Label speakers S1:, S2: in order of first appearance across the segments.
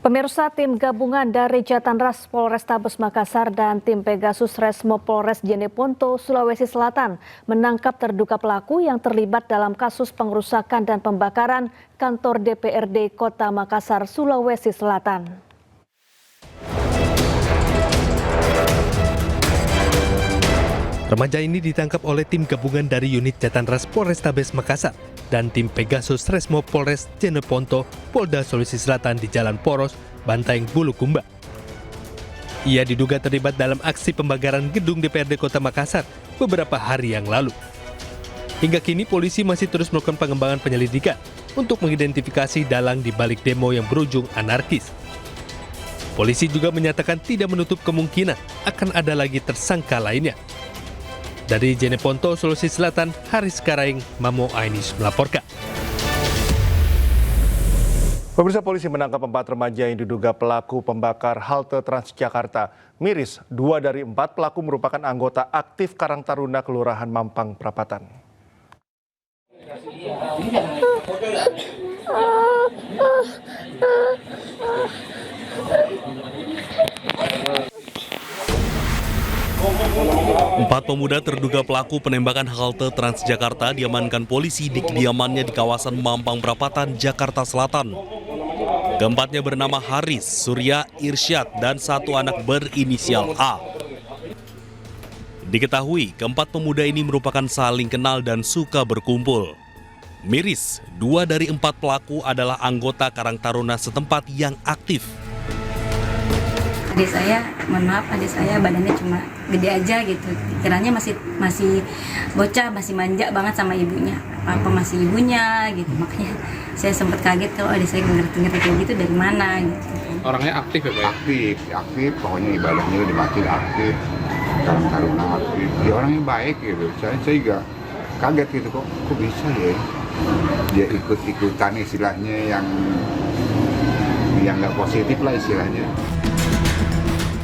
S1: Pemirsa, tim gabungan dari Jatanras Polrestabes Makassar dan tim Pegasus Resmo Polres Jeneponto, Sulawesi Selatan menangkap terduga pelaku yang terlibat dalam kasus pengerusakan dan pembakaran kantor DPRD Kota Makassar, Sulawesi Selatan.
S2: Remaja ini ditangkap oleh tim gabungan dari unit Jatanras Polrestabes Makassar dan tim Pegasus Resmo Polres Jeneponto, Polda Sulawesi Selatan di Jalan Poros, Bantaeng, Bulukumba. Ia diduga terlibat dalam aksi pembakaran gedung DPRD Kota Makassar beberapa hari yang lalu. Hingga kini polisi masih terus melakukan pengembangan penyelidikan untuk mengidentifikasi dalang di balik demo yang berujung anarkis. Polisi juga menyatakan tidak menutup kemungkinan akan ada lagi tersangka lainnya. Dari Jeneponto, Sulawesi Selatan, Haris Karaing, Mamo Ainis melaporkan.
S3: Pemirsa, polisi menangkap 4 remaja yang diduga pelaku pembakar halte Transjakarta. Miris, 2 dari 4 pelaku merupakan anggota aktif Karang Taruna Kelurahan Mampang Prapatan.
S4: Empat pemuda terduga pelaku penembakan halte Transjakarta diamankan polisi di kediamannya di kawasan Mampang Prapatan, Jakarta Selatan. Keempatnya bernama Haris, Surya, Irsyad, dan 1 anak berinisial A. Diketahui, keempat pemuda ini merupakan saling kenal dan suka berkumpul. Miris, 2 dari 4 pelaku adalah anggota Karang Taruna setempat yang aktif.
S5: Adik saya, mohon maaf, adik saya badannya cuma gede aja gitu. Kiranya masih bocah, masih manja banget sama ibunya. Apa masih ibunya gitu. Makanya saya sempat kaget kalau adik saya ngerti kayak gitu dari mana gitu.
S6: Orangnya aktif ya, Pak?
S7: Aktif, pokoknya ibadahnya di masjid aktif, Karang Taruna aktif. Dia orangnya baik gitu. Saya juga kaget gitu, kok bisa ya? Dia ikut-ikutan istilahnya yang nggak positif lah istilahnya.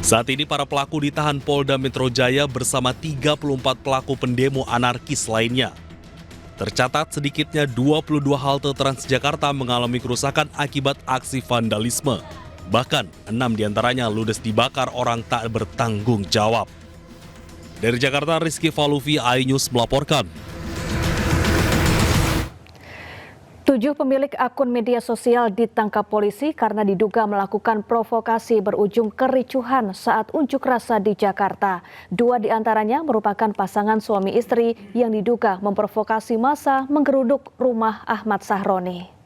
S4: Saat ini para pelaku ditahan Polda Metro Jaya bersama 34 pelaku pendemo anarkis lainnya. Tercatat sedikitnya 22 halte Transjakarta mengalami kerusakan akibat aksi vandalisme. Bahkan 6 diantaranya ludes dibakar orang tak bertanggung jawab. Dari Jakarta, Rizky Faluvi, iNews melaporkan.
S1: 7 pemilik akun media sosial ditangkap polisi karena diduga melakukan provokasi berujung kericuhan saat unjuk rasa di Jakarta. 2 diantaranya merupakan pasangan suami istri yang diduga memprovokasi massa menggeruduk rumah Ahmad Sahroni.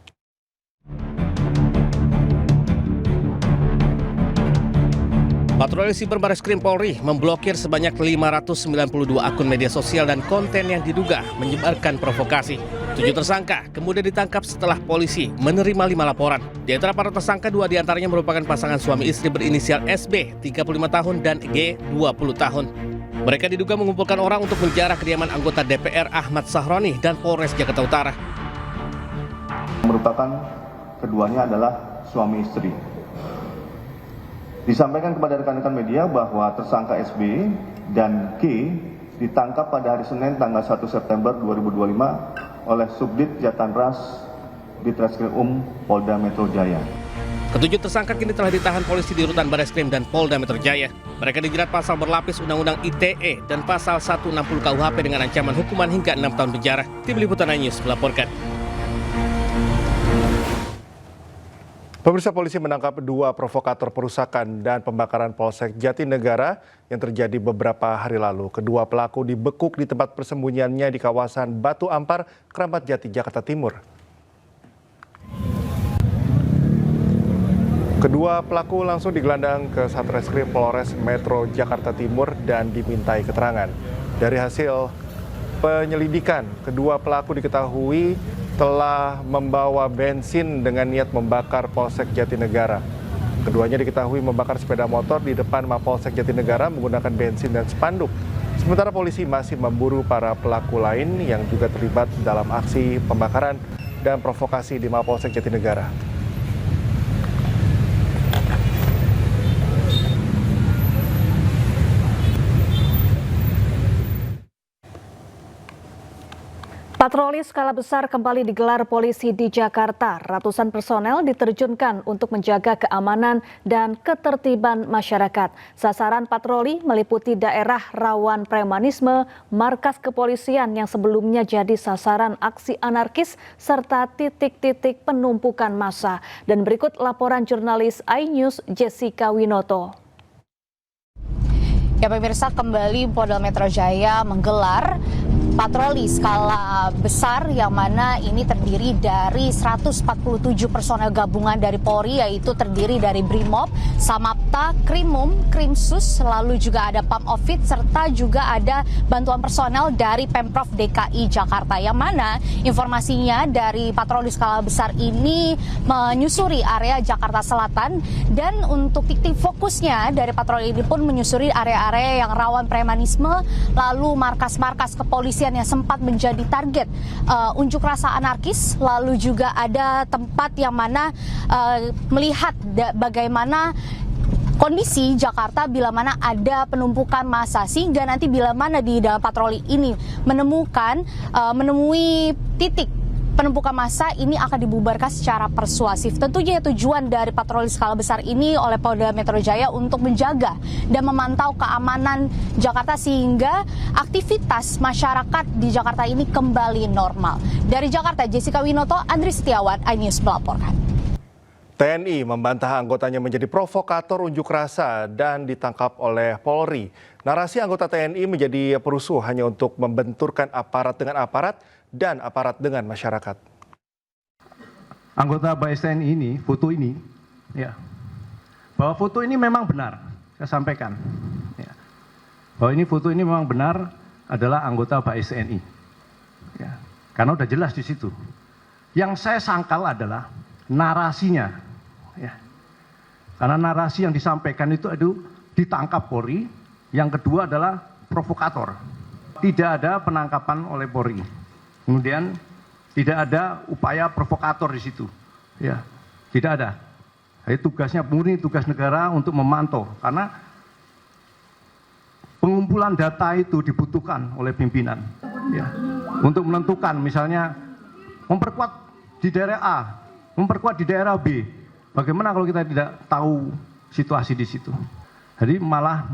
S8: Patroli Siber Bareskrim Polri memblokir sebanyak 592 akun media sosial dan konten yang diduga menyebarkan provokasi. 7 tersangka kemudian ditangkap setelah polisi menerima 5 laporan. Di antara para tersangka, 2 diantaranya merupakan pasangan suami istri berinisial SB, 35 tahun, dan G, 20 tahun. Mereka diduga mengumpulkan orang untuk menjarah kediaman anggota DPR Ahmad Sahroni dan Polres Jakarta Utara.
S9: Merupakan keduanya adalah suami istri. Disampaikan kepada rekan-rekan media bahwa tersangka SB dan K ditangkap pada hari Senin tanggal 1 September 2025 oleh Subdit Jatanras Ditreskrim Polda Metro Jaya.
S8: Ketujuh tersangka kini telah ditahan polisi di Rutan Bareskrim dan Polda Metro Jaya. Mereka dijerat pasal berlapis Undang-Undang ITE dan pasal 160 KUHP dengan ancaman hukuman hingga 6 tahun penjara. Tim Liputan iNews melaporkan.
S3: Pemirsa, polisi menangkap 2 provokator perusakan dan pembakaran Polsek Jatinegara yang terjadi beberapa hari lalu. Kedua pelaku dibekuk di tempat persembunyiannya di kawasan Batu Ampar, Keramat Jati, Jakarta Timur. Kedua pelaku langsung digelandang ke Satreskrim Polres Metro Jakarta Timur dan dimintai keterangan. Dari hasil penyelidikan, kedua pelaku diketahui telah membawa bensin dengan niat membakar Polsek Jatinegara. Keduanya diketahui membakar sepeda motor di depan Mapolsek Jatinegara menggunakan bensin dan spanduk. Sementara polisi masih memburu para pelaku lain yang juga terlibat dalam aksi pembakaran dan provokasi di Mapolsek Jatinegara.
S1: Patroli Patroli skala besar kembali digelar polisi di Jakarta. Ratusan personel diterjunkan untuk menjaga keamanan dan ketertiban masyarakat. Sasaran patroli meliputi daerah rawan premanisme, markas kepolisian yang sebelumnya jadi sasaran aksi anarkis, serta titik-titik penumpukan massa. Dan berikut laporan jurnalis iNews Jessica Winoto.
S6: Ya pemirsa, kembali Polda Metro Jaya menggelar patroli skala besar yang mana ini terdiri dari 147 personel gabungan dari Polri, yaitu terdiri dari Brimob, Samapta, Krimum, Krimsus, lalu juga ada Pamofit, serta juga ada bantuan personel dari Pemprov DKI Jakarta, yang mana informasinya dari patroli skala besar ini menyusuri area Jakarta Selatan, dan untuk titik fokusnya dari patroli ini pun menyusuri area-area yang rawan premanisme, lalu markas-markas kepolisian yang sempat menjadi target unjuk rasa anarkis, lalu juga ada tempat yang mana melihat bagaimana kondisi Jakarta bila mana ada penumpukan massa, sehingga nanti bila mana di dalam patroli ini menemui titik penumpukan massa ini akan dibubarkan secara persuasif. Tentunya tujuan dari patroli skala besar ini oleh Polda Metro Jaya untuk menjaga dan memantau keamanan Jakarta sehingga aktivitas masyarakat di Jakarta ini kembali normal. Dari Jakarta, Jessica Winoto, Andri Setiawan, iNews melaporkan.
S3: TNI membantah anggotanya menjadi provokator unjuk rasa dan ditangkap oleh Polri. Narasi anggota TNI menjadi perusuh hanya untuk membenturkan aparat dengan aparat dan aparat dengan masyarakat.
S10: Anggota BAIS TNI ini, foto ini, ya, bahwa foto ini memang benar, saya sampaikan, ya, bahwa ini foto ini memang benar adalah anggota BAIS TNI, ya, karena udah jelas di situ. Yang saya sangkal adalah narasinya, ya, karena narasi yang disampaikan itu ditangkap Polri. Yang kedua adalah provokator, tidak ada penangkapan oleh Polri. Kemudian tidak ada upaya provokator di situ, ya, tidak ada. Jadi tugasnya murni tugas negara untuk memantau, karena pengumpulan data itu dibutuhkan oleh pimpinan, ya, untuk menentukan misalnya memperkuat di daerah A, memperkuat di daerah B. Bagaimana kalau kita tidak tahu situasi di situ? Jadi malah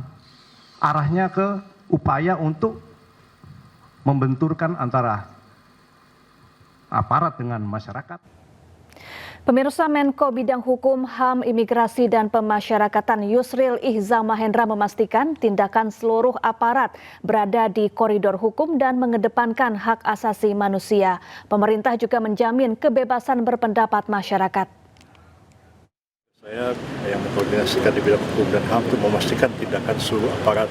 S10: arahnya ke upaya untuk membenturkan antara aparat dengan masyarakat.
S1: Pemirsa, Menko Bidang Hukum, HAM, Imigrasi, dan Pemasyarakatan Yusril Ihza Mahendra memastikan tindakan seluruh aparat berada di koridor hukum dan mengedepankan hak asasi manusia. Pemerintah juga menjamin kebebasan berpendapat masyarakat.
S11: Saya yang mengkoordinasikan di bidang hukum dan HAM untuk memastikan tindakan seluruh aparat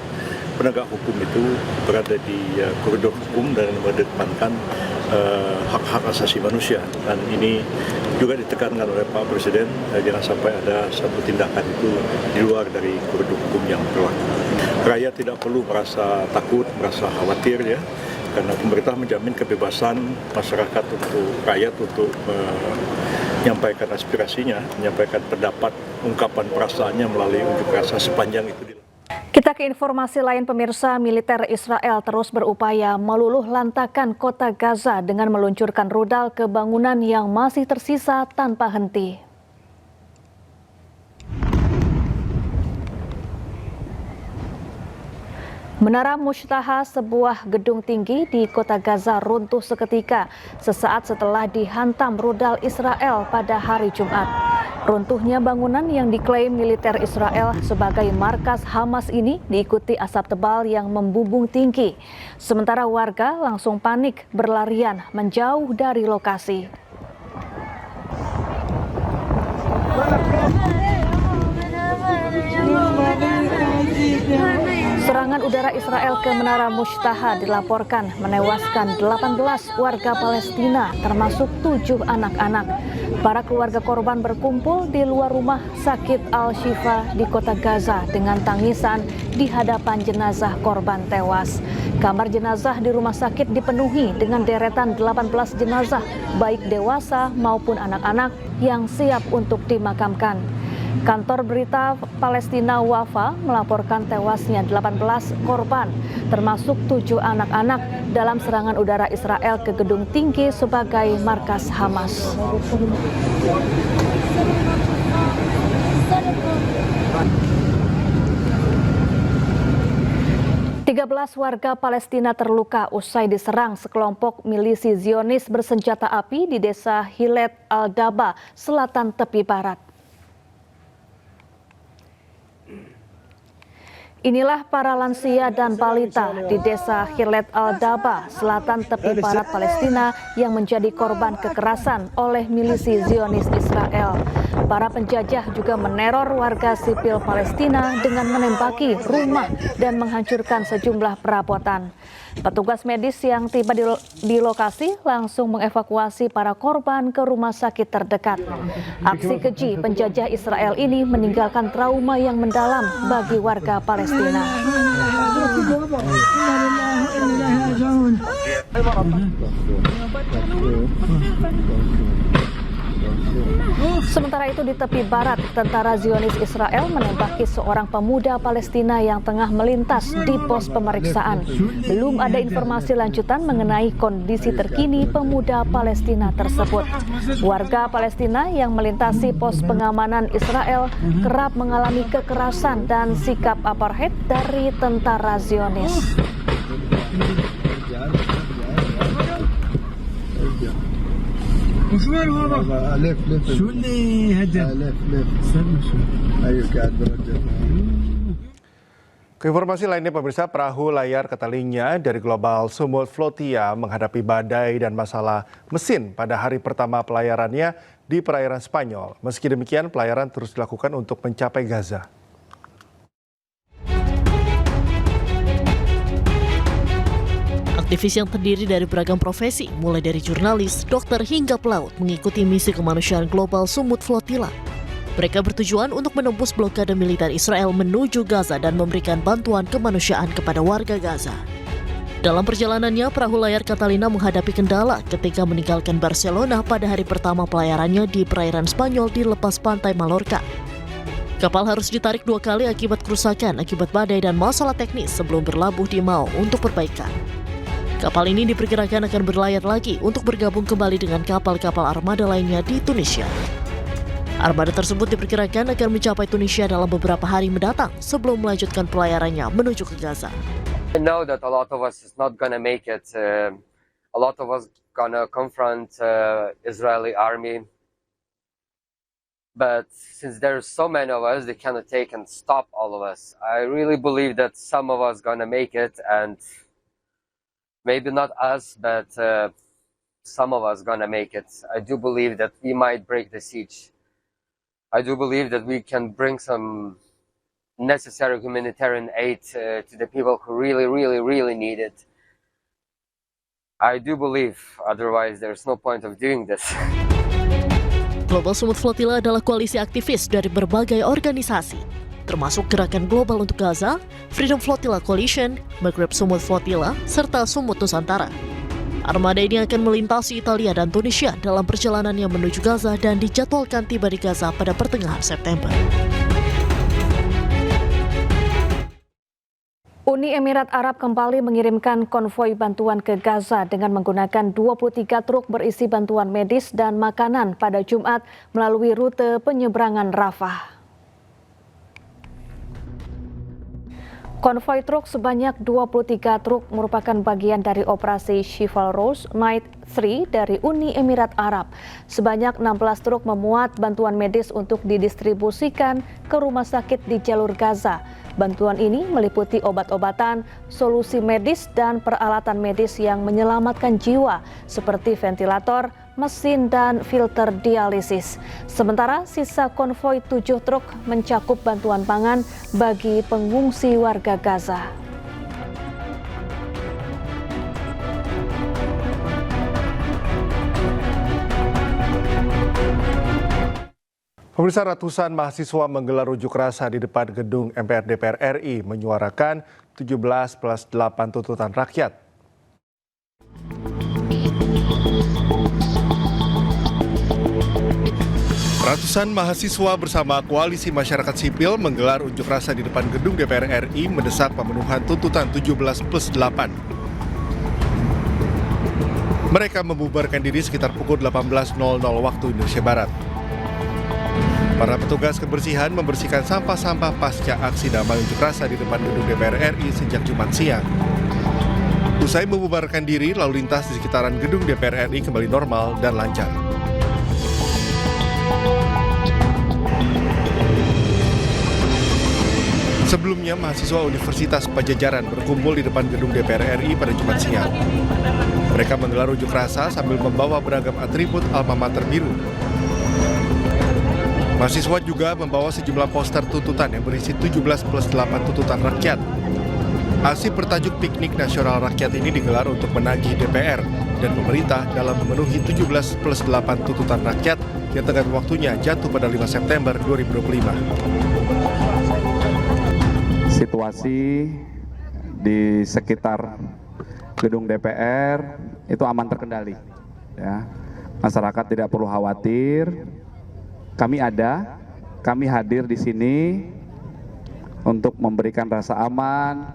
S11: penegak hukum itu berada di koridor hukum dan mengedepankan hak-hak asasi manusia. Dan ini juga ditekankan oleh Pak Presiden, jangan sampai ada satu tindakan itu di luar dari koridor hukum yang berlaku. Rakyat tidak perlu merasa takut, merasa khawatir, ya, karena pemerintah menjamin kebebasan masyarakat untuk rakyat untuk menyampaikan aspirasinya, menyampaikan pendapat, ungkapan perasaannya melalui unjuk rasa sepanjang itu.
S1: Kita ke informasi lain, pemirsa. Militer Israel terus berupaya meluluh lantakan kota Gaza dengan meluncurkan rudal ke bangunan yang masih tersisa tanpa henti. Menara Mushtaha, sebuah gedung tinggi di kota Gaza, runtuh seketika sesaat setelah dihantam rudal Israel pada hari Jumat. Runtuhnya bangunan yang diklaim militer Israel sebagai markas Hamas ini diikuti asap tebal yang membumbung tinggi. Sementara warga langsung panik berlarian menjauh dari lokasi. Serangan udara Israel ke Menara Mushtaha dilaporkan menewaskan 18 warga Palestina, termasuk 7 anak-anak. Para keluarga korban berkumpul di luar rumah sakit Al-Shifa di kota Gaza dengan tangisan di hadapan jenazah korban tewas. Kamar jenazah di rumah sakit dipenuhi dengan deretan 18 jenazah, baik dewasa maupun anak-anak yang siap untuk dimakamkan. Kantor berita Palestina Wafa melaporkan tewasnya 18 korban, termasuk 7 anak-anak dalam serangan udara Israel ke gedung tinggi sebagai markas Hamas. 13 warga Palestina terluka usai diserang sekelompok milisi Zionis bersenjata api di desa Hilet Al-Daba, selatan tepi barat. Inilah para lansia dan balita di desa Hilet Al-Daba, selatan tepi barat Palestina yang menjadi korban kekerasan oleh milisi Zionis Israel. Para penjajah juga meneror warga sipil Palestina dengan menembaki rumah dan menghancurkan sejumlah perabotan. Petugas medis yang tiba di lokasi langsung mengevakuasi para korban ke rumah sakit terdekat. Aksi keji penjajah Israel ini meninggalkan trauma yang mendalam bagi warga Palestina. Sementara itu di tepi barat, tentara Zionis Israel menembaki seorang pemuda Palestina yang tengah melintas di pos pemeriksaan. Belum ada informasi lanjutan mengenai kondisi terkini pemuda Palestina tersebut. Warga Palestina yang melintasi pos pengamanan Israel kerap mengalami kekerasan dan sikap apartheid dari tentara Zionis.
S3: Keinformasi lainnya pemirsa, perahu layar Catalina dari Global Sumut Flotia menghadapi badai dan masalah mesin pada hari pertama pelayarannya di perairan Spanyol. Meski demikian, pelayaran terus dilakukan untuk mencapai Gaza.
S12: Aktivis yang terdiri dari beragam profesi, mulai dari jurnalis, dokter hingga pelaut, mengikuti misi kemanusiaan Global Sumut Flotilla. Mereka bertujuan untuk menembus blokade militer Israel menuju Gaza dan memberikan bantuan kemanusiaan kepada warga Gaza. Dalam perjalanannya, perahu layar Catalina menghadapi kendala ketika meninggalkan Barcelona pada hari pertama pelayarannya di perairan Spanyol di lepas pantai Mallorca. Kapal harus ditarik 2 kali akibat kerusakan akibat badai dan masalah teknis sebelum berlabuh di Mau untuk perbaikan. Kapal ini diperkirakan akan berlayar lagi untuk bergabung kembali dengan kapal-kapal armada lainnya di Tunisia. Armada tersebut diperkirakan akan mencapai Tunisia dalam beberapa hari mendatang sebelum melanjutkan pelayarannya menuju ke Gaza.
S13: I know that a lot of us is not gonna make it. A lot of us gonna confront Israeli army. But since there's so many of us, they cannot take and stop all of us. I really believe that some of us gonna make it, and maybe not us, but some of us gonna make it. I do believe that we might break the siege. I do believe that we can bring some necessary humanitarian aid to the people who really need it. I do believe, otherwise there's no point of doing this.
S12: Global Sumut Flotilla adalah koalisi aktivis dari berbagai organisasi, termasuk Gerakan Global untuk Gaza, Freedom Flotilla Coalition, Maghreb Sumut Flotilla, serta Sumut Nusantara. Armada ini akan melintasi Italia dan Tunisia dalam perjalanannya menuju Gaza dan dijadwalkan tiba di Gaza pada pertengahan September.
S1: Uni Emirat Arab kembali mengirimkan konvoi bantuan ke Gaza dengan menggunakan 23 truk berisi bantuan medis dan makanan pada Jumat melalui rute penyeberangan Rafah. Konvoi truk sebanyak 23 truk merupakan bagian dari operasi Chivalrous Night 3 dari Uni Emirat Arab. Sebanyak 16 truk memuat bantuan medis untuk didistribusikan ke rumah sakit di jalur Gaza. Bantuan ini meliputi obat-obatan, solusi medis, dan peralatan medis yang menyelamatkan jiwa seperti ventilator, mesin, dan filter dialisis. Sementara sisa konvoi 7 truk mencakup bantuan pangan bagi pengungsi warga Gaza.
S3: Pemirsa, ratusan mahasiswa menggelar unjuk rasa di depan gedung MPR DPR RI menyuarakan 17+8 tuntutan rakyat. Ratusan mahasiswa bersama koalisi masyarakat sipil menggelar unjuk rasa di depan gedung DPR RI mendesak pemenuhan tuntutan 17+8. Mereka membubarkan diri sekitar pukul 18.00 waktu Indonesia Barat. Para petugas kebersihan membersihkan sampah-sampah pasca aksi damai unjuk rasa di depan gedung DPR RI sejak Jumat siang. Usai membubarkan diri, lalu lintas di sekitaran gedung DPR RI kembali normal dan lancar. Sebelumnya, mahasiswa Universitas Pajajaran berkumpul di depan gedung DPR RI pada Jumat siang. Mereka menggelar unjuk rasa sambil membawa beragam atribut alma mater biru. Mahasiswa juga membawa sejumlah poster tuntutan yang berisi 17+8 tuntutan rakyat. Aksi bertajuk Piknik Nasional Rakyat ini digelar untuk menagih DPR dan pemerintah dalam memenuhi 17+8 tuntutan rakyat yang tenggat waktunya jatuh pada 5 September 2025.
S14: Situasi di sekitar gedung DPR itu aman terkendali. Ya. Masyarakat tidak perlu khawatir. Kami hadir di sini untuk memberikan rasa aman,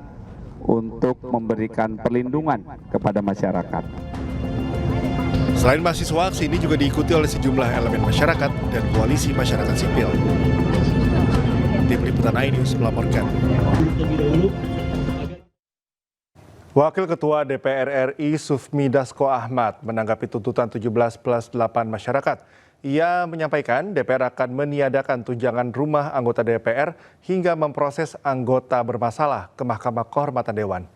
S14: untuk memberikan perlindungan kepada masyarakat.
S3: Selain mahasiswa, aksi ini juga diikuti oleh sejumlah elemen masyarakat dan koalisi masyarakat sipil. Tim Liputan iNews melaporkan. Wakil Ketua DPR RI Sufmi Dasko Ahmad menanggapi tuntutan 17+8 masyarakat. Ia menyampaikan DPR akan meniadakan tunjangan rumah anggota DPR hingga memproses anggota bermasalah ke Mahkamah Kehormatan Dewan.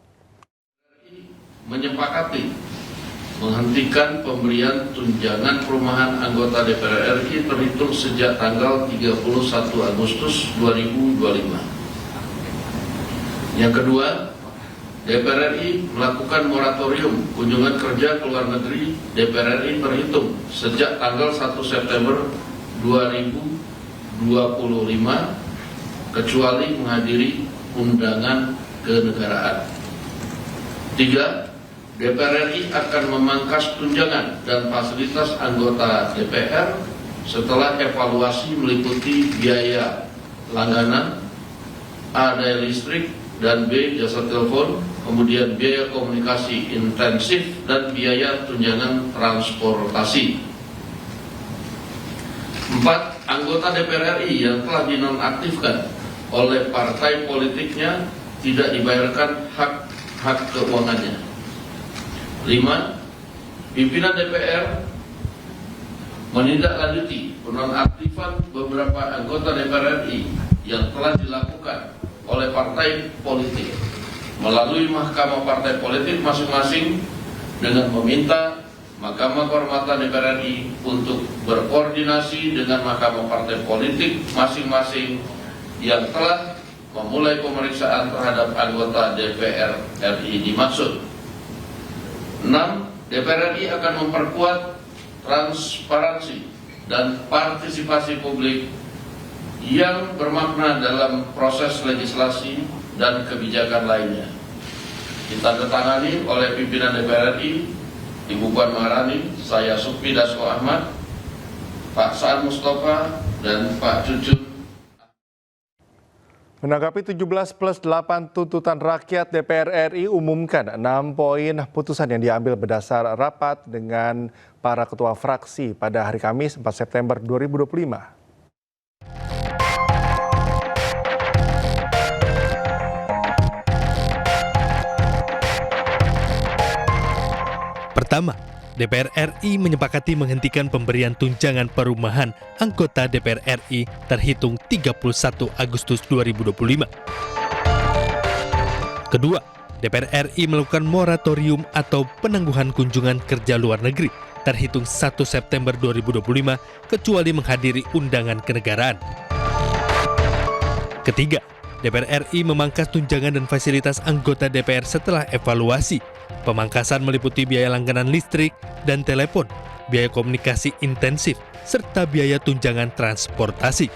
S15: Menyepakati menghentikan pemberian tunjangan perumahan anggota DPR RI terhitung sejak tanggal 31 Agustus 2025. Yang kedua, DPR RI melakukan moratorium kunjungan kerja ke luar negeri DPR RI terhitung sejak tanggal 1 September 2025 kecuali menghadiri undangan kenegaraan. 3. DPR RI akan memangkas tunjangan dan fasilitas anggota DPR setelah evaluasi meliputi biaya langganan, A. daya listrik, dan B. jasa telepon, kemudian biaya komunikasi intensif dan biaya tunjangan transportasi. 4. Anggota DPR RI yang telah dinonaktifkan oleh partai politiknya tidak dibayarkan hak keuangannya. 5. Pimpinan DPR menindaklanjuti penonaktifan beberapa anggota DPR RI yang telah dilakukan oleh partai politik melalui mahkamah partai politik masing-masing dengan meminta Mahkamah Kehormatan DPR RI untuk berkoordinasi dengan mahkamah partai politik masing-masing yang telah memulai pemeriksaan terhadap anggota DPR RI dimaksud. 6. DPR RI akan memperkuat transparansi dan partisipasi publik yang bermakna dalam proses legislasi dan kebijakan lainnya. Ditandatangani oleh pimpinan DPR RI, Ibu Puan Maharani, saya Sufmi Dasko Ahmad, Pak Saan Mustafa, dan Pak Cucun.
S3: Menanggapi 17+8 tuntutan rakyat, DPR RI umumkan 6 poin putusan yang diambil berdasar rapat dengan para ketua fraksi pada hari Kamis 4 September 2025.
S2: Pertama, DPR RI menyepakati menghentikan pemberian tunjangan perumahan anggota DPR RI terhitung 31 Agustus 2025. Kedua, DPR RI melakukan moratorium atau penangguhan kunjungan kerja luar negeri terhitung 1 September 2025 kecuali menghadiri undangan kenegaraan. Ketiga, DPR RI memangkas tunjangan dan fasilitas anggota DPR setelah evaluasi. Pemangkasan meliputi biaya langganan listrik dan telepon, biaya komunikasi intensif, serta biaya tunjangan transportasi.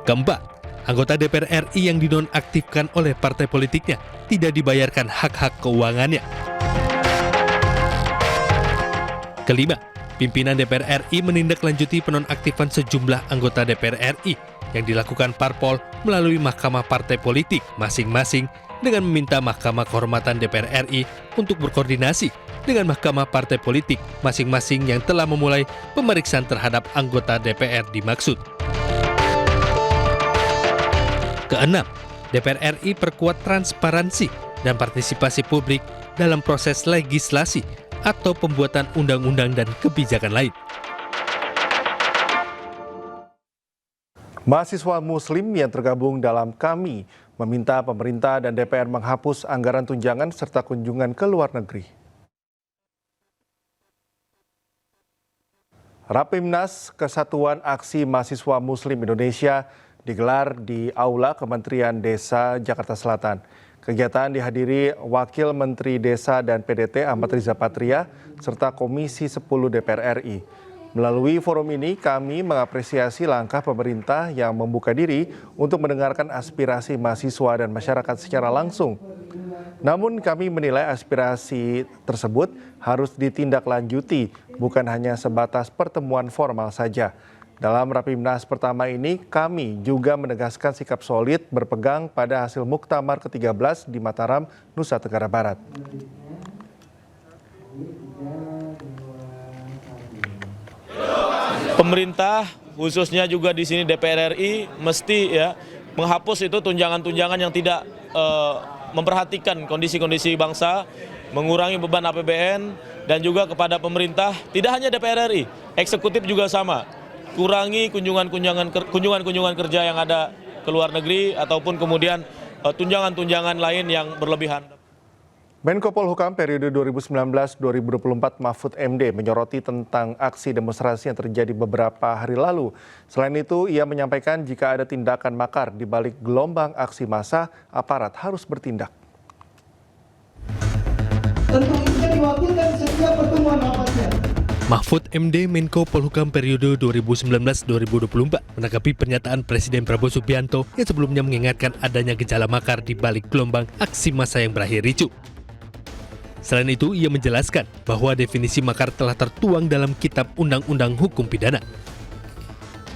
S2: Keempat, anggota DPR RI yang dinonaktifkan oleh partai politiknya tidak dibayarkan hak-hak keuangannya. Kelima, Pimpinan DPR RI menindaklanjuti penonaktifan sejumlah anggota DPR RI yang dilakukan parpol melalui Mahkamah Partai Politik masing-masing dengan meminta Mahkamah Kehormatan DPR RI untuk berkoordinasi dengan Mahkamah Partai Politik masing-masing yang telah memulai pemeriksaan terhadap anggota DPR dimaksud. Keenam, DPR RI perkuat transparansi dan partisipasi publik dalam proses legislasi atau pembuatan undang-undang dan kebijakan lain.
S3: Mahasiswa Muslim yang tergabung dalam KAMI meminta pemerintah dan DPR menghapus anggaran tunjangan serta kunjungan ke luar negeri. Rapimnas Kesatuan Aksi Mahasiswa Muslim Indonesia digelar di Aula Kementerian Desa Jakarta Selatan. Kegiatan dihadiri Wakil Menteri Desa dan PDT Ahmad Riza Patria serta Komisi 10 DPR RI. Melalui forum ini kami mengapresiasi langkah pemerintah yang membuka diri untuk mendengarkan aspirasi mahasiswa dan masyarakat secara langsung. Namun kami menilai aspirasi tersebut harus ditindaklanjuti, bukan hanya sebatas pertemuan formal saja. Dalam Rapimnas pertama ini, kami juga menegaskan sikap solid berpegang pada hasil Muktamar ke-13 di Mataram, Nusa Tenggara Barat.
S16: Pemerintah, khususnya juga di sini DPR RI, mesti menghapus itu tunjangan-tunjangan yang tidak memperhatikan kondisi-kondisi bangsa, mengurangi beban APBN, dan juga kepada pemerintah, tidak hanya DPR RI, eksekutif juga sama. Kurangi kunjungan-kunjungan kerja yang ada ke luar negeri ataupun kemudian tunjangan-tunjangan lain yang berlebihan.
S3: Menko Polhukam periode 2019-2024 Mahfud MD menyoroti tentang aksi demonstrasi yang terjadi beberapa hari lalu. Selain itu, ia menyampaikan jika ada tindakan makar di balik gelombang aksi massa, aparat harus bertindak.
S17: Tentu itu diwakilkan setiap pertemuan rapatnya.
S2: Mahfud MD Menko Polhukam periode 2019-2024 menanggapi pernyataan Presiden Prabowo Subianto yang sebelumnya mengingatkan adanya gejala makar di balik gelombang aksi massa yang berakhir ricuh. Selain itu, ia menjelaskan bahwa definisi makar telah tertuang dalam Kitab Undang-Undang Hukum Pidana.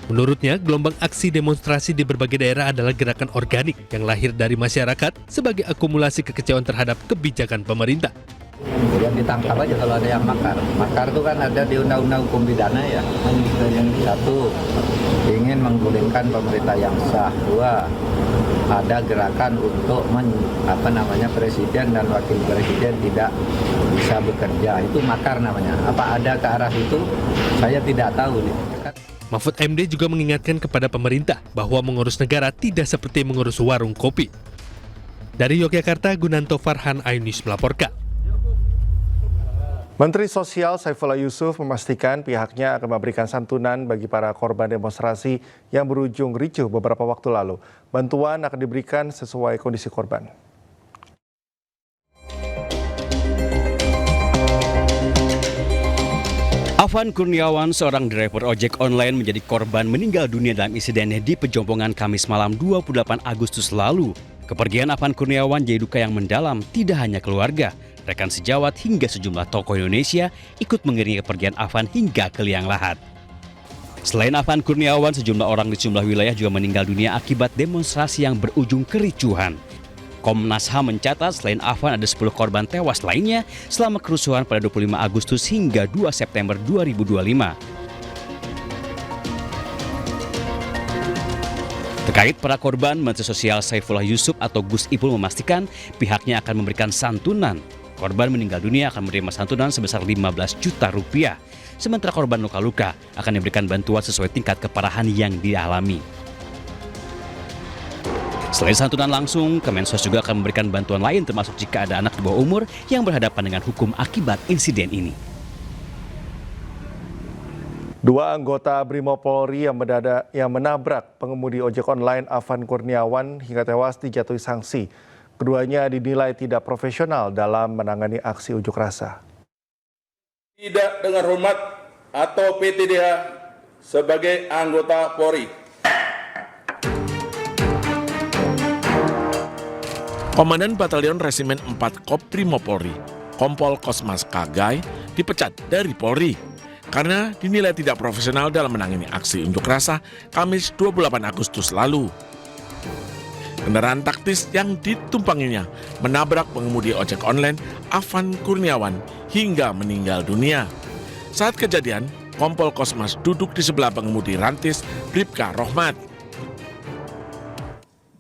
S2: Menurutnya, gelombang aksi demonstrasi di berbagai daerah adalah gerakan organik yang lahir dari masyarakat sebagai akumulasi kekecewaan terhadap kebijakan pemerintah.
S18: Ya ditangkap aja kalau ada yang makar. Makar itu kan ada di Undang-Undang Hukum Pidana ya. Satu, ingin menggulingkan pemerintah yang sah. Dua, ada gerakan untuk presiden dan wakil presiden tidak bisa bekerja. Itu makar namanya. Apa ada ke arah itu? Saya tidak tahu.
S2: Mahfud MD juga mengingatkan kepada pemerintah bahwa mengurus negara tidak seperti mengurus warung kopi. Dari Yogyakarta, Gunanto Farhan Ayunis melaporkan.
S3: Menteri Sosial Saifullah Yusuf memastikan pihaknya akan memberikan santunan bagi para korban demonstrasi yang berujung ricuh beberapa waktu lalu. Bantuan akan diberikan sesuai kondisi korban.
S19: Afan Kurniawan, seorang driver ojek online menjadi korban meninggal dunia dalam insiden di Pejompongan Kamis malam 28 Agustus lalu. Kepergian Afan Kurniawan jadi duka yang mendalam, tidak hanya keluarga, rekan sejawat hingga sejumlah tokoh Indonesia ikut mengiringi kepergian Afan hingga ke liang lahat. Selain Afan Kurniawan, sejumlah orang di sejumlah wilayah juga meninggal dunia akibat demonstrasi yang berujung kericuhan. Komnas HAM mencatat selain Afan ada 10 korban tewas lainnya selama kerusuhan pada 25 Agustus hingga 2 September 2025. Terkait para korban, Menteri Sosial Saifullah Yusuf atau Gus Ipul memastikan pihaknya akan memberikan santunan. Korban meninggal dunia akan menerima santunan sebesar 15 juta rupiah. Sementara korban luka-luka akan diberikan bantuan sesuai tingkat keparahan yang dialami. Selain santunan langsung, Kemensos juga akan memberikan bantuan lain termasuk jika ada anak di bawah umur yang berhadapan dengan hukum akibat insiden ini.
S3: Dua anggota Brimob Polri yang menabrak pengemudi ojek online Afan Kurniawan hingga tewas dijatuhi sanksi. Keduanya dinilai tidak profesional dalam menangani aksi unjuk rasa.
S20: Tidak dengan hormat atau PTDH sebagai anggota Polri.
S21: Komandan Batalion Resimen 4 Koprimo Polri, Kompol Kosmas Kagai, dipecat dari Polri. karena dinilai tidak profesional dalam menangani aksi unjuk rasa Kamis 28 Agustus lalu. Kendaraan taktis yang ditumpanginya menabrak pengemudi ojek online Afan Kurniawan hingga meninggal dunia. Saat kejadian, Kompol Kosmas duduk di sebelah pengemudi Rantis, Bribka Rohmat.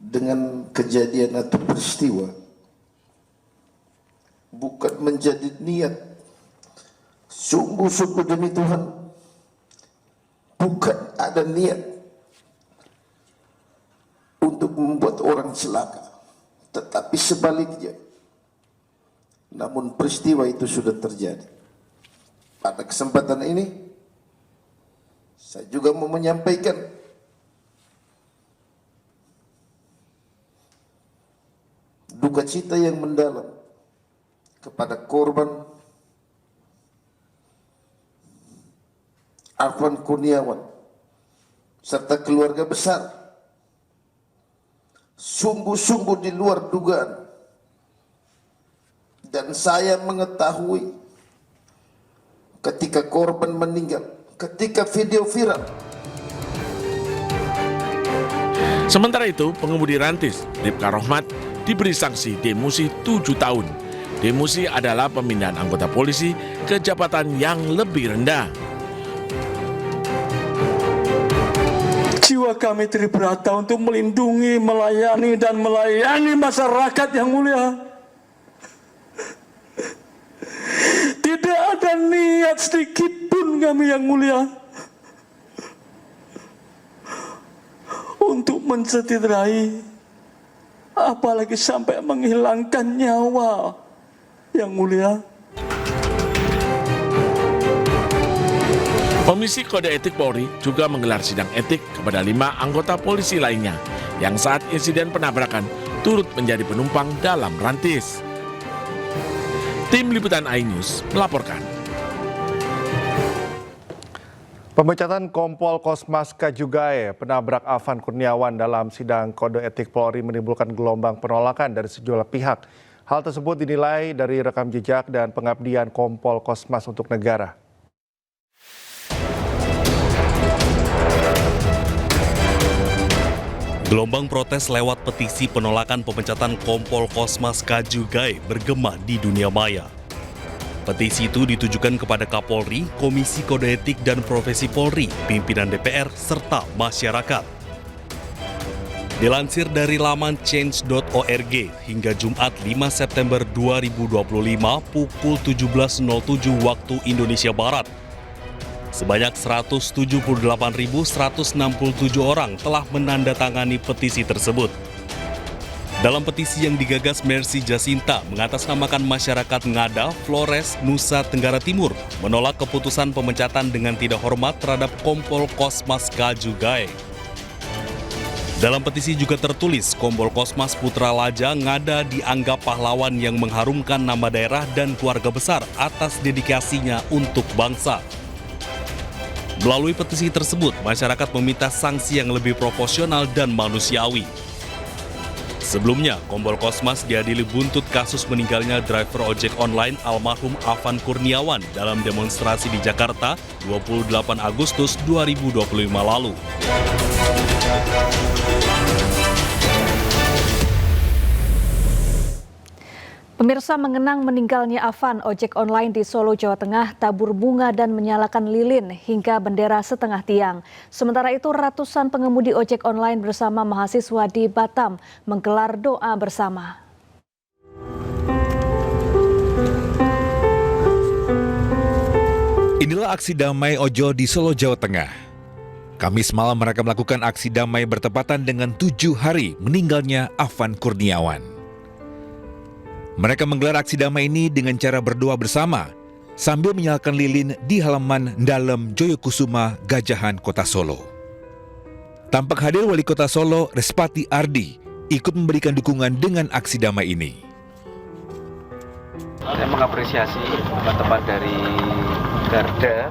S5: Dengan kejadian atau peristiwa, bukan menjadi niat, sungguh-sungguh demi Tuhan, bukan ada niat untuk membuat orang celaka, tetapi sebaliknya. Namun peristiwa itu sudah terjadi. Pada kesempatan ini, saya juga mau menyampaikan duka cita yang mendalam kepada korban Afan Kurniawan serta keluarga besar. Sungguh-sungguh di luar dugaan, dan saya mengetahui ketika korban meninggal, ketika video viral.
S21: Sementara itu, pengemudi Rantis, Bribka Rohmat, diberi sanksi demosi 7 tahun. Demosi adalah pemindahan anggota polisi ke jabatan yang lebih rendah.
S22: Jiwa kami tribrata untuk melindungi, melayani, dan melayani masyarakat yang mulia. Tidak ada niat sedikit pun kami yang mulia untuk mencederai, apalagi sampai menghilangkan nyawa yang mulia.
S21: Komisi Kode Etik Polri juga menggelar sidang etik kepada 5 anggota polisi lainnya yang saat insiden penabrakan turut menjadi penumpang dalam Rantis. Tim Liputan iNews melaporkan.
S3: Pemecatan Kompol Kosmas Kajugae penabrak Afan Kurniawan dalam sidang Kode Etik Polri menimbulkan gelombang penolakan dari sejumlah pihak. Hal tersebut dinilai dari rekam jejak dan pengabdian Kompol Kosmas untuk negara.
S4: Gelombang protes lewat petisi penolakan pemecatan Kompol Kosmas Kajugae bergema di dunia maya. Petisi itu ditujukan kepada Kapolri, Komisi Kode Etik dan Profesi Polri, pimpinan DPR, serta masyarakat. Dilansir dari laman change.org hingga Jumat 5 September 2025 pukul 17.07 waktu Indonesia Barat, sebanyak 178.167 orang telah menandatangani petisi tersebut. Dalam petisi yang digagas Mercy Jacinta mengatasnamakan masyarakat Ngada, Flores, Nusa Tenggara Timur, menolak keputusan pemecatan dengan tidak hormat terhadap Kompol Kosmas Kajugae. Dalam petisi juga tertulis, Kompol Kosmas Putra Laja Ngada dianggap pahlawan yang mengharumkan nama daerah dan keluarga besar atas dedikasinya untuk bangsa. Melalui petisi tersebut, masyarakat meminta sanksi yang lebih proporsional dan manusiawi. Sebelumnya, Kompol Kosmas diadili buntut kasus meninggalnya driver ojek online almarhum Afan Kurniawan dalam demonstrasi di Jakarta 28 Agustus 2025 lalu.
S1: Pemirsa, mengenang meninggalnya Afan, ojek online di Solo, Jawa Tengah, tabur bunga dan menyalakan lilin hingga bendera setengah tiang. Sementara itu, ratusan pengemudi ojek online bersama mahasiswa di Batam menggelar doa bersama.
S23: Inilah aksi damai Ojo di Solo, Jawa Tengah. Kamis malam mereka melakukan aksi damai bertepatan dengan 7 hari meninggalnya Afan Kurniawan. Mereka menggelar aksi damai ini dengan cara berdoa bersama sambil menyalakan lilin di halaman Ndalem Joyokusuma, Gajahan, Kota Solo. Tampak hadir Wali Kota Solo, Respati Ardi, ikut memberikan dukungan dengan aksi damai ini.
S24: Saya mengapresiasi teman-teman dari Garda,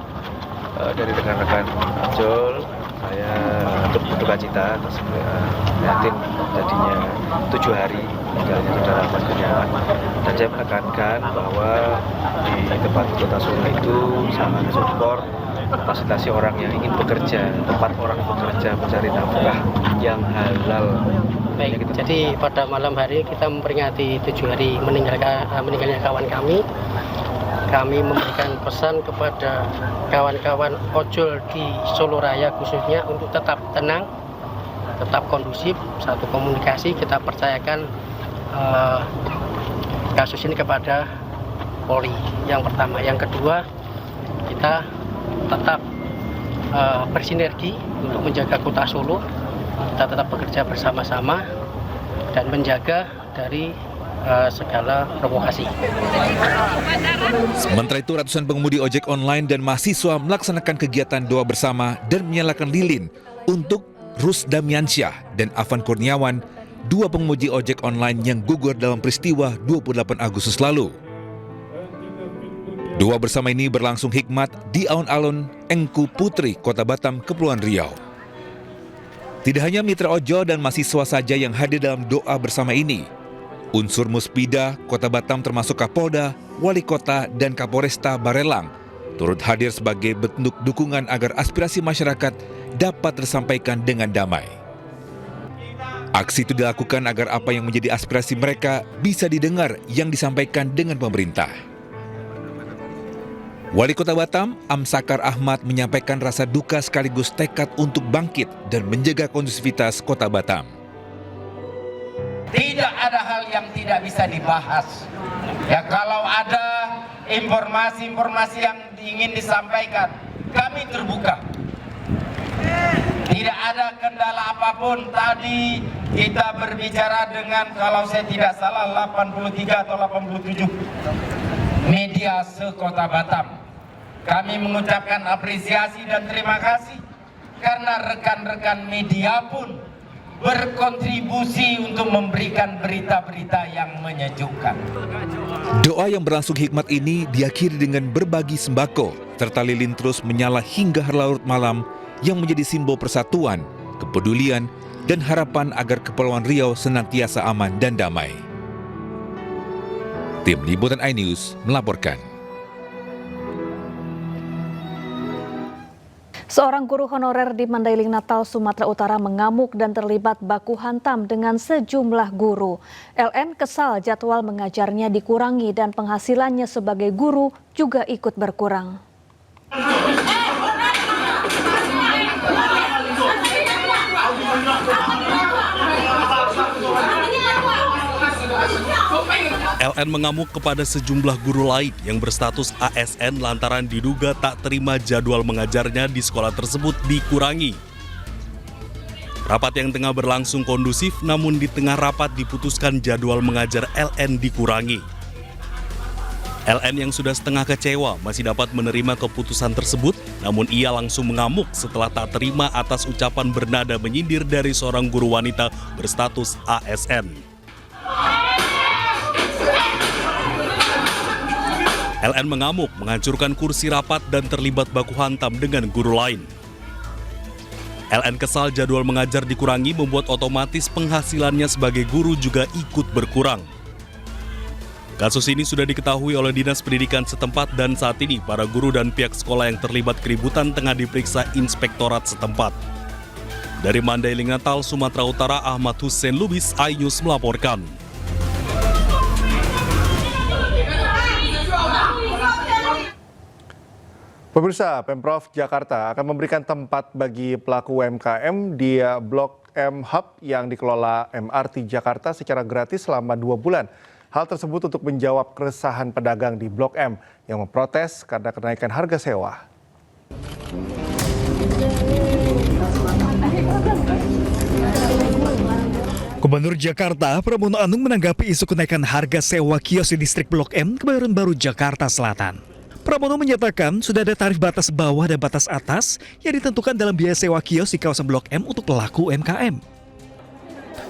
S24: dari rekan-rekan ojol. Saya untuk berduka cita atas yatim tadinya 7 hari meninggalnya saudara Afan Kurniawan, dan saya menekankan bahwa di tempat Kota Solo itu sangat support memfasilitasi orang yang ingin bekerja, tempat orang bekerja mencari nafkah yang halal.
S6: Baik, jadi pada malam hari kita memperingati 7 hari meninggalnya kawan kami. Kami memberikan pesan kepada kawan-kawan ojol di Solo Raya khususnya untuk tetap tenang, tetap kondusif, satu komunikasi. Kita percayakan kasus ini kepada Polri yang pertama. Yang kedua, kita tetap bersinergi untuk menjaga kota Solo. Kita tetap bekerja bersama-sama dan menjaga dari segala provokasi.
S23: Sementara itu, ratusan pengemudi ojek online dan mahasiswa melaksanakan kegiatan doa bersama dan menyalakan lilin untuk Rus Damiansyah dan Afan Kurniawan, 2 pengemudi ojek online yang gugur dalam peristiwa 28 Agustus lalu. Doa bersama ini berlangsung hikmat di alun-alun Engku Putri, Kota Batam, Kepulauan Riau. Tidak hanya mitra ojol dan mahasiswa saja yang hadir dalam doa bersama ini. Unsur Muspida Kota Batam termasuk Kapolda, Wali Kota, dan Kapolresta Barelang turut hadir sebagai bentuk dukungan agar aspirasi masyarakat dapat tersampaikan dengan damai. Aksi itu dilakukan agar apa yang menjadi aspirasi mereka bisa didengar yang disampaikan dengan pemerintah. Wali Kota Batam, Amsakar Ahmad, menyampaikan rasa duka sekaligus tekad untuk bangkit dan menjaga kondusivitas Kota Batam.
S7: Tidak ada hal yang tidak bisa dibahas. Ya, kalau ada informasi-informasi yang ingin disampaikan, kami terbuka. Tidak ada kendala apapun. Tadi kita berbicara dengan, kalau saya tidak salah, 83 atau 87 media se-Kota Batam. Kami mengucapkan apresiasi dan terima kasih karena rekan-rekan media pun berkontribusi untuk memberikan berita-berita yang menyejukkan.
S23: Doa yang berlangsung hikmat ini diakhiri dengan berbagi sembako serta lilin terus menyala hingga larut malam yang menjadi simbol persatuan, kepedulian, dan harapan agar Kepulauan Riau senantiasa aman dan damai. Tim Liputan iNews melaporkan.
S1: Seorang guru honorer di Mandailing Natal, Sumatera Utara mengamuk dan terlibat baku hantam dengan sejumlah guru. LN kesal jadwal mengajarnya dikurangi dan penghasilannya sebagai guru juga ikut berkurang.
S4: LN mengamuk kepada sejumlah guru lain yang berstatus ASN lantaran diduga tak terima jadwal mengajarnya di sekolah tersebut dikurangi. Rapat yang tengah berlangsung kondusif, namun di tengah rapat diputuskan jadwal mengajar LN dikurangi. LN yang sudah setengah kecewa masih dapat menerima keputusan tersebut, namun ia langsung mengamuk setelah tak terima atas ucapan bernada menyindir dari seorang guru wanita berstatus ASN. LN mengamuk, menghancurkan kursi rapat dan terlibat baku hantam dengan guru lain. LN kesal jadwal mengajar dikurangi membuat otomatis penghasilannya sebagai guru juga ikut berkurang. Kasus ini sudah diketahui oleh Dinas Pendidikan setempat dan saat ini para guru dan pihak sekolah yang terlibat keributan tengah diperiksa inspektorat setempat. Dari Mandailing Natal, Sumatera Utara, Ahmad Hussein Lubis, iNews melaporkan.
S3: Pemirsa, Pemprov Jakarta akan memberikan tempat bagi pelaku UMKM di Blok M Hub yang dikelola MRT Jakarta secara gratis selama 2 bulan. Hal tersebut untuk menjawab keresahan pedagang di Blok M yang memprotes karena kenaikan harga sewa.
S8: Gubernur Jakarta Pramono Anung menanggapi isu kenaikan harga sewa kios di distrik Blok M, Kebayoran Baru, Jakarta Selatan. Pramono menyatakan sudah ada tarif batas bawah dan batas atas yang ditentukan dalam biaya sewa kios di kawasan Blok M untuk pelaku UMKM.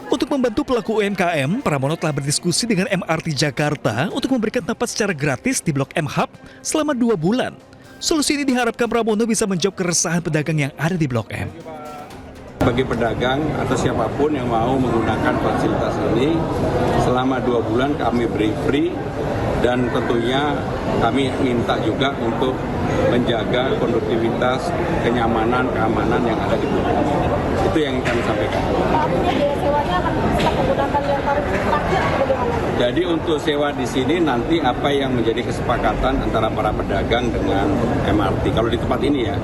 S8: Untuk membantu pelaku UMKM, Pramono telah berdiskusi dengan MRT Jakarta untuk memberikan tempat secara gratis di Blok M Hub selama 2 bulan. Solusi ini diharapkan Pramono bisa menjawab keresahan pedagang yang ada di Blok M.
S9: Bagi pedagang atau siapapun yang mau menggunakan fasilitas ini, selama 2 bulan kami beri free dan tentunya kami minta juga untuk menjaga konduktivitas, kenyamanan, keamanan yang ada di Blok M. Itu yang kami sampaikan. Jadi untuk sewa di sini nanti apa yang menjadi kesepakatan antara para pedagang dengan MRT kalau di tempat ini ya.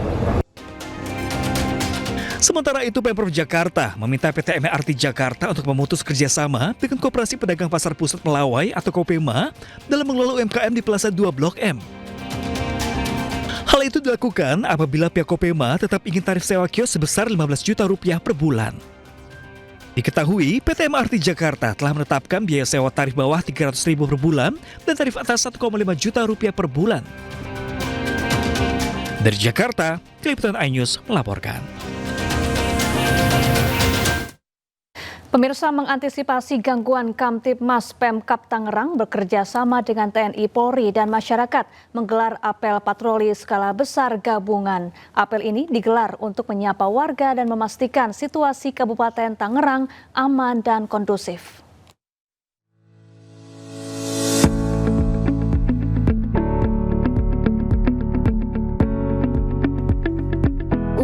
S8: Sementara itu, Pemprov Jakarta meminta PT MRT Jakarta untuk memutus kerjasama dengan Koperasi Pedagang Pasar Pusat Melawai atau Kopema dalam mengelola UMKM di Plaza 2 Blok M. Hal itu dilakukan apabila pihak Kopema tetap ingin tarif sewa kios sebesar Rp15 juta per bulan. Diketahui, PT MRT Jakarta telah menetapkan biaya sewa tarif bawah Rp300.000 per bulan dan tarif atas Rp1,5 juta per bulan. Dari Jakarta, Kliputan iNews melaporkan.
S1: Pemirsa, mengantisipasi gangguan Kamtibmas Pemkab Tangerang bekerja sama dengan TNI, Polri, dan masyarakat menggelar apel patroli skala besar gabungan. Apel ini digelar untuk menyapa warga dan memastikan situasi Kabupaten Tangerang aman dan kondusif.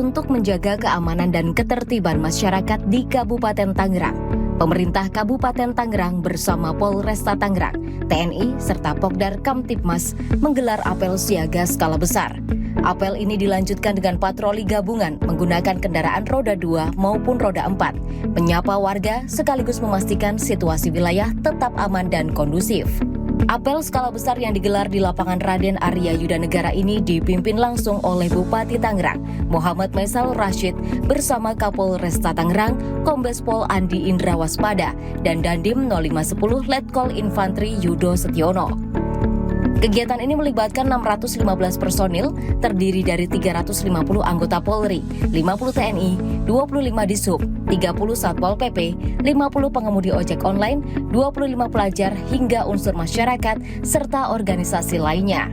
S10: Untuk menjaga keamanan dan ketertiban masyarakat di Kabupaten Tangerang, pemerintah Kabupaten Tangerang bersama Polresta Tangerang, TNI, serta Pokdar Kamtibmas menggelar apel siaga skala besar. Apel ini dilanjutkan dengan patroli gabungan menggunakan kendaraan roda 2 maupun roda 4, menyapa warga sekaligus memastikan situasi wilayah tetap aman dan kondusif. Apel skala besar yang digelar di lapangan Raden Arya Yudanegara ini dipimpin langsung oleh Bupati Tangerang, Muhammad Maisal Rashid, bersama Kapolresta Tangerang, Kombes Pol Andi Indra Waspada, dan Dandim 0510 Letkol Infantri Yudo Setiono. Kegiatan ini melibatkan 615 personil, terdiri dari 350 anggota Polri, 50 TNI, 25 Dishub, 30 Satpol PP, 50 pengemudi ojek online, 25 pelajar hingga unsur masyarakat, serta organisasi lainnya.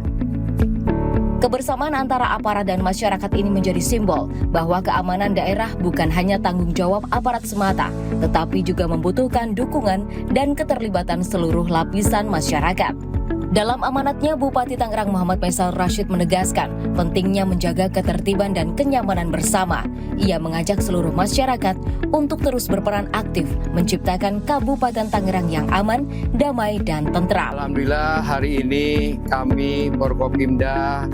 S10: Kebersamaan antara aparat dan masyarakat ini menjadi simbol bahwa keamanan daerah bukan hanya tanggung jawab aparat semata, tetapi juga membutuhkan dukungan dan keterlibatan seluruh lapisan masyarakat. Dalam amanatnya, Bupati Tangerang Muhammad Maisal Rashid menegaskan pentingnya menjaga ketertiban dan kenyamanan bersama. Ia mengajak seluruh masyarakat untuk terus berperan aktif menciptakan Kabupaten Tangerang yang aman, damai, dan tentram.
S18: Alhamdulillah hari ini kami Forkopimda,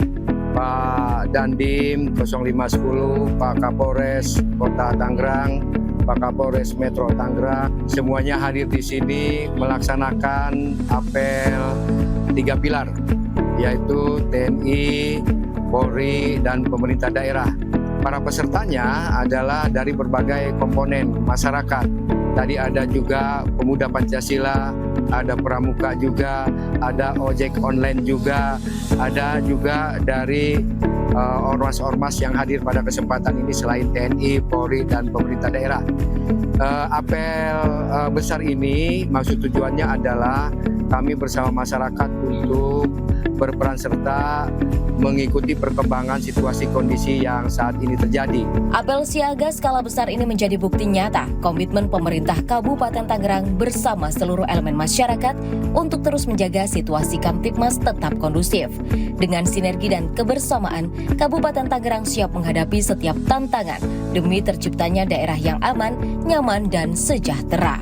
S18: Pak Dandim 0510, Pak Kapolres Kota Tangerang, Pak Kapolres Metro Tangerang, semuanya hadir di sini melaksanakan apel 3 pilar, yaitu TNI, Polri, dan pemerintah daerah. Para pesertanya adalah dari berbagai komponen masyarakat. Tadi ada juga pemuda Pancasila, ada pramuka juga, ada ojek online juga, ada juga dari ormas-ormas yang hadir pada kesempatan ini selain TNI, Polri, dan pemerintah daerah. Apel besar ini maksud tujuannya adalah kami bersama masyarakat untuk berperan serta mengikuti perkembangan situasi kondisi yang saat ini terjadi.
S10: Apel siaga skala besar ini menjadi bukti nyata komitmen pemerintah Kabupaten Tangerang bersama seluruh elemen masyarakat untuk terus menjaga situasi Kamtibmas tetap kondusif. Dengan sinergi dan kebersamaan, Kabupaten Tangerang siap menghadapi setiap tantangan demi terciptanya daerah yang aman, nyaman, dan sejahtera.